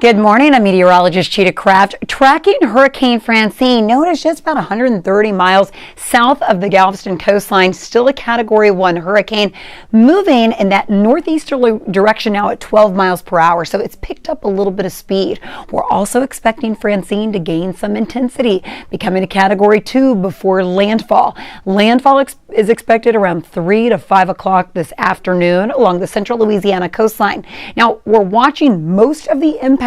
Good morning, I'm meteorologist Chita Craft. Tracking Hurricane Francine. Notice just about 130 miles south of the Galveston coastline, still a Category 1 hurricane, moving in that northeasterly direction now at 12 miles per hour. So it's picked up a little bit of speed. We're also expecting Francine to gain some intensity, becoming a Category 2 before landfall. Landfall is expected around 3 to 5 o'clock this afternoon along the central Louisiana coastline. Now, we're watching most of the impacts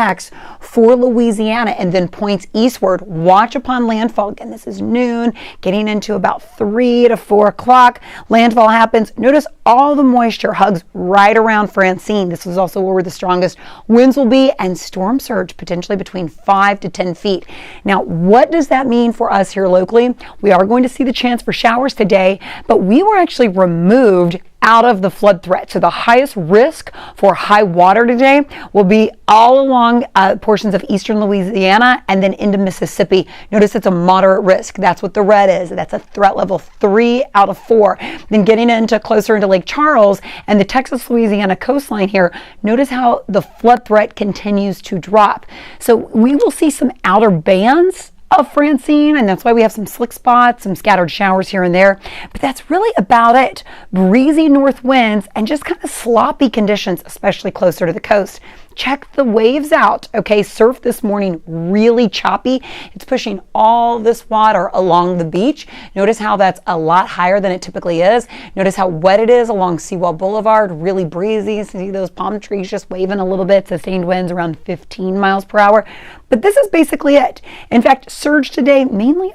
for Louisiana and then points eastward. Watch upon landfall. Again, this is noon, getting into about 3 to 4 o'clock. Landfall happens. Notice all the moisture hugs right around Francine. This is also where the strongest winds will be, and storm surge potentially between 5 to 10 feet. Now, what does that mean for us here locally? We are going to see the chance for showers today, but we were actually removed out of the flood threat. So the highest risk for high water today will be all along portions of eastern Louisiana and then into Mississippi. Notice it's a moderate risk. That's what the red is. That's a threat level 3 out of 4. Then getting closer into Lake Charles and the Texas-Louisiana coastline here, notice how the flood threat continues to drop. So we will see some outer bands of Francine, and that's why we have some slick spots, some scattered showers here and there, but that's really about it. Breezy north winds and just kind of sloppy conditions, especially closer to the coast. Check the waves out. Okay, surf this morning really choppy. It's pushing all this water along the beach. Notice how that's a lot higher than it typically is. Notice how wet it is along Seawall Boulevard, really breezy. See those palm trees just waving a little bit. Sustained winds around 15 miles per hour. But this is basically it. In fact, surge today mainly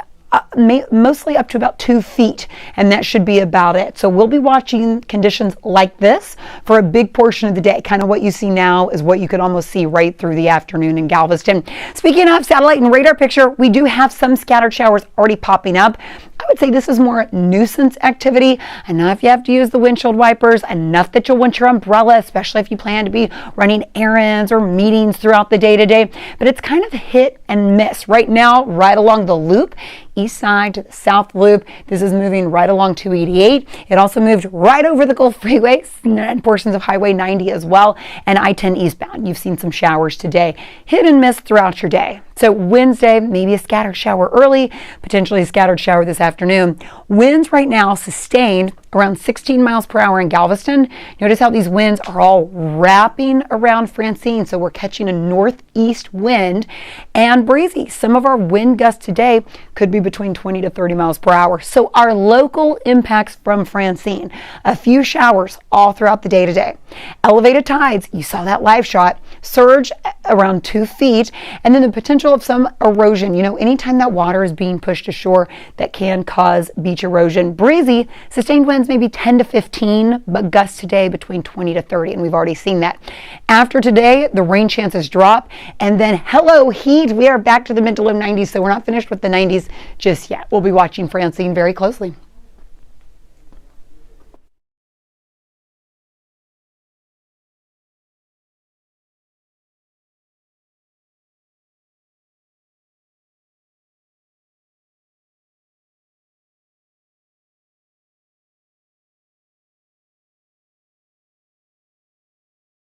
mostly up to about 2 feet, and that should be about it. So we'll be watching conditions like this for a big portion of the day. Kind of what you see now is what you could almost see right through the afternoon in Galveston. Speaking of satellite and radar picture, we do have some scattered showers already popping up. I would say this is more nuisance activity. Enough you have to use the windshield wipers, enough that you'll want your umbrella, especially if you plan to be running errands or meetings throughout the day today. But it's kind of hit and miss. Right now, right along the loop, east side to the south loop, this is moving right along 288. It also moved right over the Gulf Freeway and portions of Highway 90 as well, and I-10 eastbound. You've seen some showers today. Hit and miss throughout your day. So Wednesday, maybe a scattered shower early, potentially a scattered shower this afternoon. Winds right now sustained around 16 miles per hour in Galveston. Notice how these winds are all wrapping around Francine. So we're catching a northeast wind and breezy. Some of our wind gusts today could be between 20 to 30 miles per hour. So our local impacts from Francine, a few showers all throughout the day today. Elevated tides, you saw that live shot, surge around 2 feet, and then the potential of some erosion. You know, anytime that water is being pushed ashore, that can cause beach erosion. Breezy, sustained winds maybe 10 to 15, but gusts today between 20 to 30, and we've already seen that. After today, the rain chances drop, and then hello heat, we are back to the mid to low 90s, so we're not finished with the 90s just yet. We'll be watching Francine very closely.